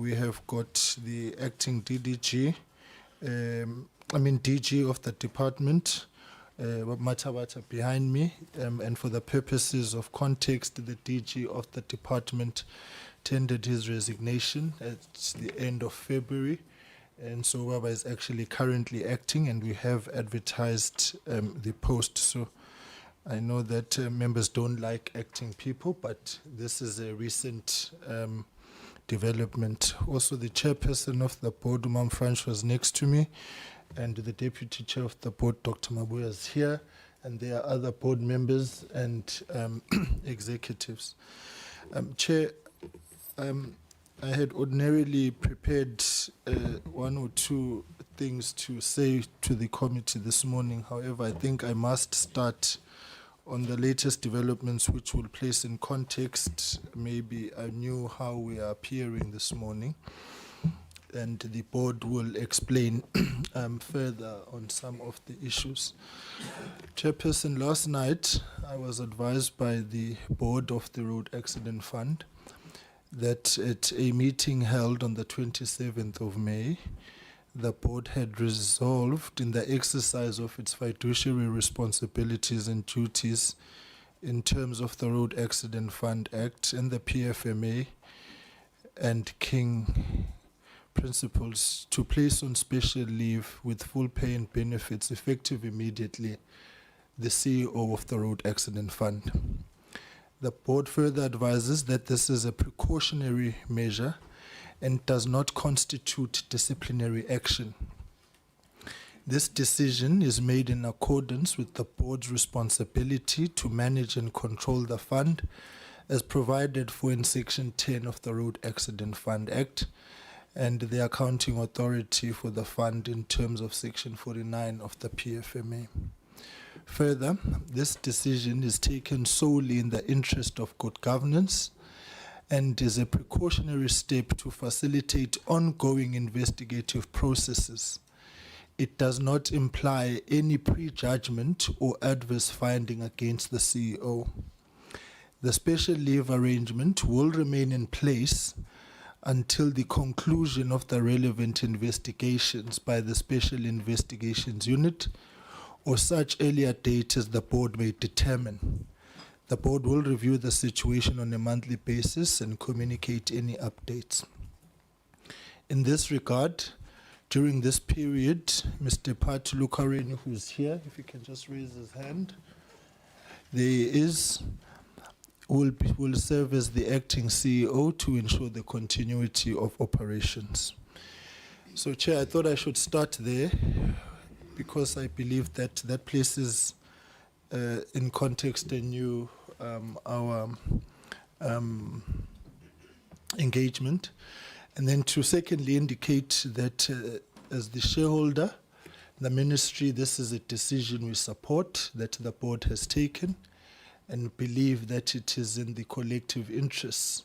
We have got the acting DDG, DG of the department, Matabata behind me, and for the purposes of context, the DG of the department tendered his resignation at the end of February, and so Baba is actually currently acting, and we have advertised the post. So I know that members don't like acting people, but this is a recent development. Also, the chairperson of the board, Umam Franch, was next to me, and the deputy chair of the board, Dr. Mabuya, is here, and there are other board members and executives. Chair, I had ordinarily prepared one or two things to say to the committee this morning. However, I think I must start on the latest developments, which will place in context maybe anew how we are appearing this morning, and the board will explain further on some of the issues. Chairperson, last night I was advised by the board of the Road Accident Fund that at a meeting held on the 27th of May, the board had resolved, in the exercise of its fiduciary responsibilities and duties in terms of the Road Accident Fund Act and the PFMA and King principles, to place on special leave with full pay and benefits effective immediately the CEO of the Road Accident Fund. The board further advises that this is a precautionary measure and does not constitute disciplinary action. This decision is made in accordance with the board's responsibility to manage and control the fund as provided for in Section 10 of the Road Accident Fund Act and the accounting authority for the fund in terms of Section 49 of the PFMA. Further, this decision is taken solely in the interest of good governance and is a precautionary step to facilitate ongoing investigative processes. It does not imply any prejudgment or adverse finding against the CEO. The special leave arrangement will remain in place until the conclusion of the relevant investigations by the Special Investigations Unit or such earlier date as the board may determine. The board will review the situation on a monthly basis and communicate any updates. In this regard, during this period, Mr. Patu Lukareni, who is here, if he can just raise his hand, will serve as the acting CEO to ensure the continuity of operations. So, Chair, I thought I should start there because I believe that that places in context anew our engagement, and then to secondly indicate that as the shareholder, the ministry, this is a decision we support that the board has taken and believe that it is in the collective interests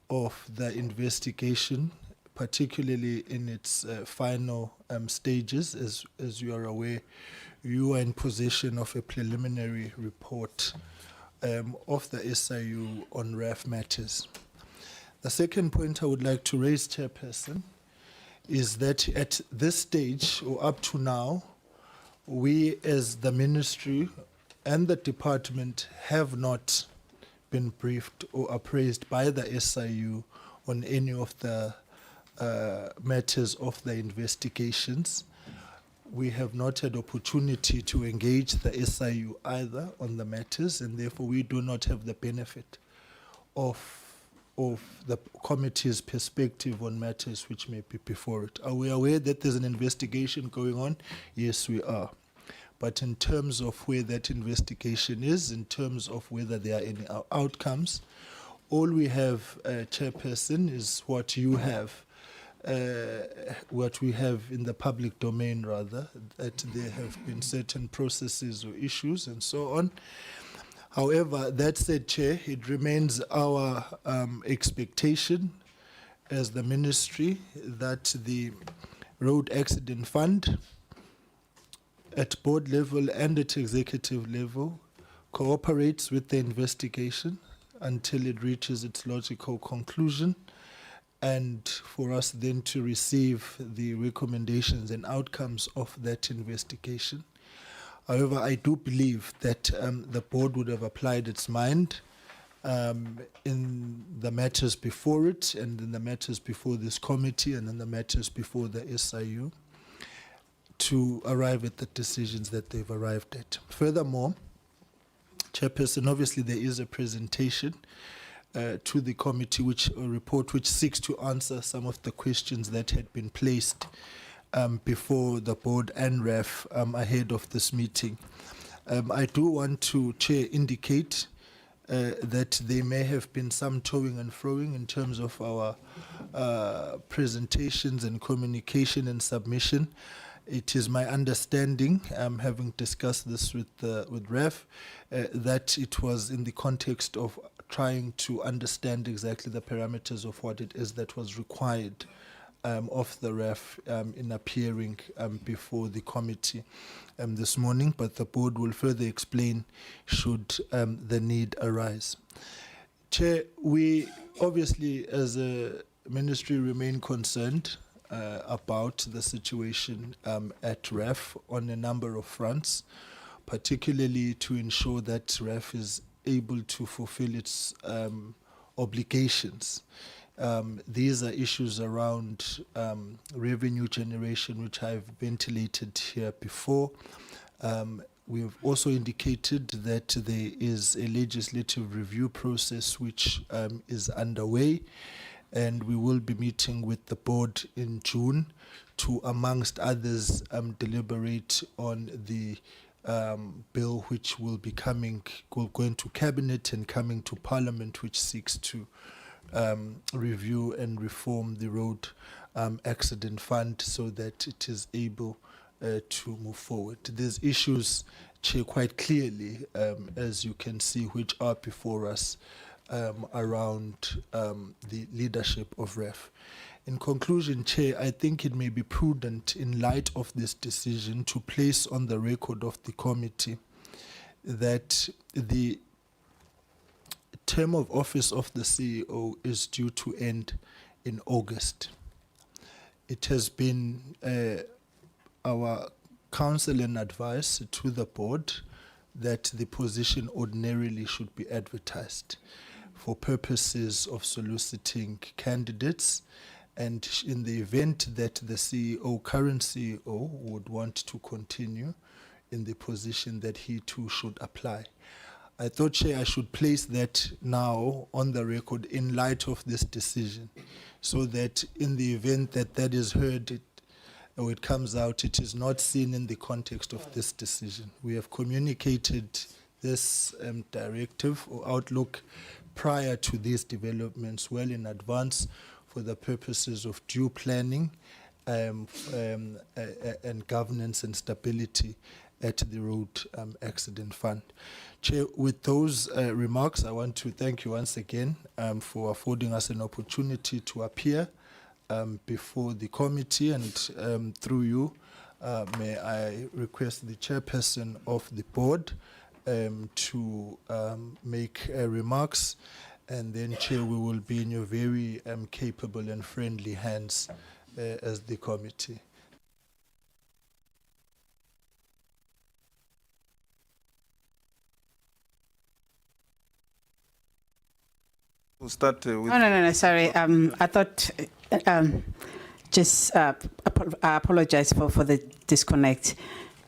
of the investigation, particularly in its final stages. As you are aware, you are in possession of a preliminary report of the SIU on RAF matters. The second point I would like to raise, Chairperson, is that at this stage, or up to now, we as the ministry and the department have not been briefed or appraised by the SIU on any of the matters of the investigations. We have not had opportunity to engage the SIU either on the matters, and therefore we do not have the benefit of the committee's perspective on matters which may be before it. Are we aware that there's an investigation going on? Yes, we are. But in terms of where that investigation is, in terms of whether there are any outcomes, all we have, Chairperson, is what you have, what we have in the public domain, rather, that there have been certain processes or issues and so on. However, that said, Chair, it remains our expectation as the ministry that the Road Accident Fund at board level and at executive level cooperates with the investigation until it reaches its logical conclusion, and for us then to receive the recommendations and outcomes of that investigation. However, I do believe that the board would have applied its mind in the matters before it, and in the matters before this committee, and in the matters before the SIU, to arrive at the decisions that they've arrived at. Furthermore, Chairperson, obviously there is a presentation to the committee, a report which seeks to answer some of the questions that had been placed before the board and RAF ahead of this meeting. I do want to, Chair, indicate that there may have been some toing and froing in terms of our presentations and communication and submission. It is my understanding, having discussed this with RAF, that it was in the context of trying to understand exactly the parameters of what it is that was required of the RAF in appearing before the committee this morning, but the board will further explain should the need arise. Chair, we obviously as a ministry remain concerned about the situation at RAF on a number of fronts, particularly to ensure that RAF is able to fulfill its obligations. These are issues around revenue generation, which I've ventilated here before. We have also indicated that there is a legislative review process which is underway, and we will be meeting with the board in June to, amongst others, deliberate on the bill which will go into cabinet and coming to parliament, which seeks to review and reform the road accident fund so that it is able to move forward. There's issues, Chair, quite clearly, as you can see, which are before us around the leadership of RAF. In conclusion, Chair, I think it may be prudent in light of this decision to place on the record of the committee that the term of office of the CEO is due to end in August. It has been our counsel and advice to the board that the position ordinarily should be advertised for purposes of soliciting candidates, and in the event that the CEO, current CEO, would want to continue in the position, that he too should apply. I thought, Chair, I should place that now on the record in light of this decision, so that in the event that that is heard or it comes out, it is not seen in the context of this decision. We have communicated this directive or outlook prior to these developments well in advance for the purposes of due planning and governance and stability at the Road Accident Fund. Chair, with those remarks, I want to thank you once again for affording us an opportunity to appear before the committee, and through you, may I request the chairperson of the board to make remarks, and then, Chair, we will be in your very capable and friendly hands as the committee. We'll start with... No, sorry. I thought, I apologize for the disconnect.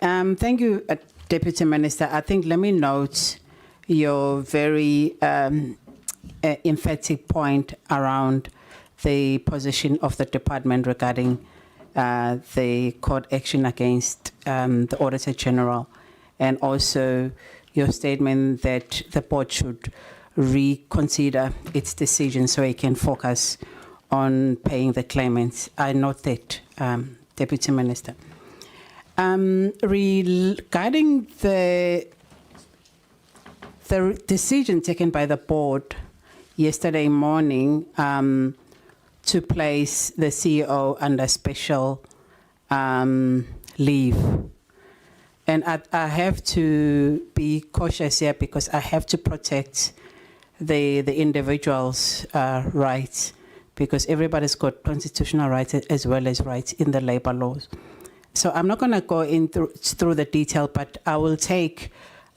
Thank you, Deputy Minister. I think let me note your very emphatic point around the position of the department regarding the court action against the Auditor General, and also your statement that the board should reconsider its decision so it can focus on paying the claimants. I note that, Deputy Minister. Regarding the decision taken by the board yesterday morning to place the CEO under special leave, and I have to be cautious here because I have to protect the individual's rights, because everybody's got constitutional rights as well as rights in the labor laws. So I'm not going to go in through the detail, but I will take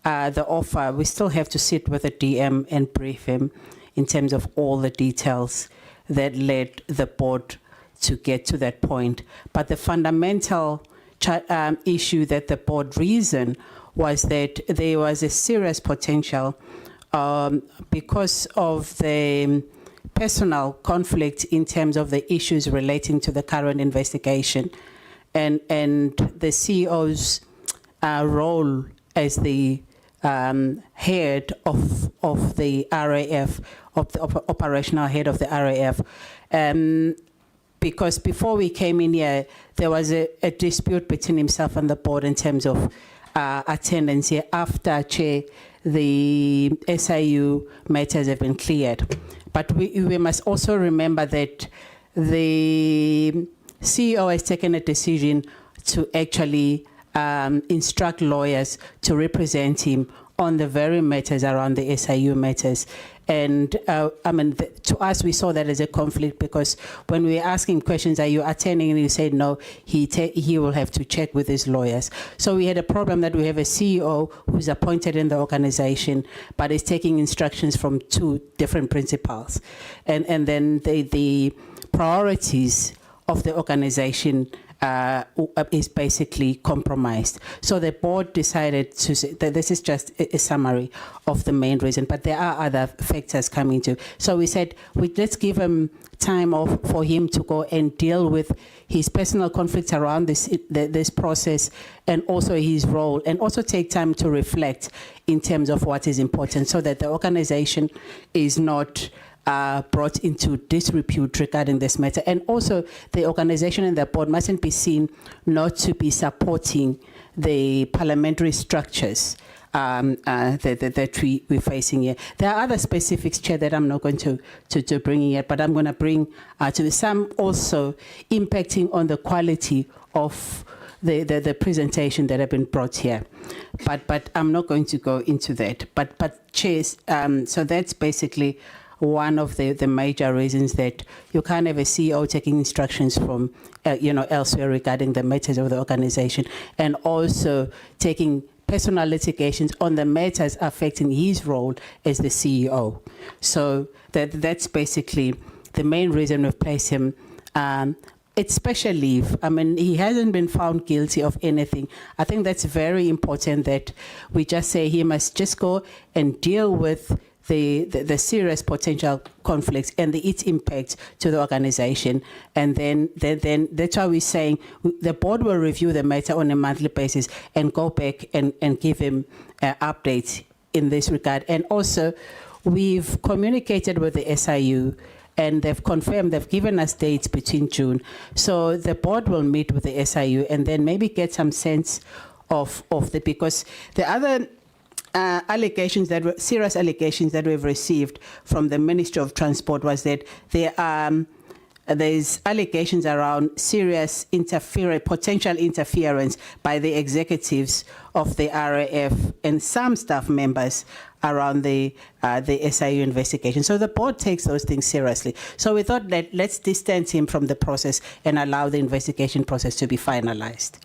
the offer. We still have to sit with the DM and brief him in terms of all the details that led the board to get to that point. But the fundamental issue that the board reasoned was that there was a serious potential because of the personal conflict in terms of the issues relating to the current investigation and the CEO's role as the head of the RAF, of the operational head of the RAF. Because before we came in here, there was a dispute between himself and the board in terms of attendance here. After Chair, the SIU matters have been cleared. But we must also remember that the CEO has taken a decision to actually instruct lawyers to represent him on the very matters around the SIU matters. And I mean, to us, we saw that as a conflict, because when we were asking questions, are you attending? And he said, no, he will have to check with his lawyers. So we had a problem that we have a CEO who's appointed in the organization, but is taking instructions from two different principals. And then the priorities of the organization is basically compromised. So the board decided to say that this is just a summary of the main reason, but there are other factors coming to. So we said, let's give him time off for him to go and deal with his personal conflicts around this process, and also his role, and also take time to reflect in terms of what is important, so that the organization is not brought into disrepute regarding this matter. And also the organization and the board mustn't be seen not to supporting the parliamentary structures that we're facing here. There are other specifics, Chair, that I'm not going to bring in yet, but I'm going to bring to some also impacting on the quality of the presentation that have been brought here. But I'm not going to go into that. But Chair, so that's basically one of the major reasons that you can't have a CEO taking instructions from elsewhere regarding the matters of the organization, and also taking personal litigations on the matters affecting his role as the CEO. So that's basically the main reason we've placed him. It's special leave. I mean, he hasn't been found guilty of anything. I think that's very important, that we just say he must just go and deal with the serious potential conflicts and its impact to the organization. And then that's why we're saying the board will review the matter on a monthly basis and go back and give him updates in this regard. And also, we've communicated with the SIU, and they've confirmed, they've given us dates between June. So the board will meet with the SIU and then maybe get some sense of because the other serious allegations that we've received from the Ministry of Transport was that there's allegations around serious potential interference by the executives of the RAF and some staff members around the SIU investigation. So the board takes those things seriously. So we thought that let's distance him from the process and allow the investigation process to be finalized.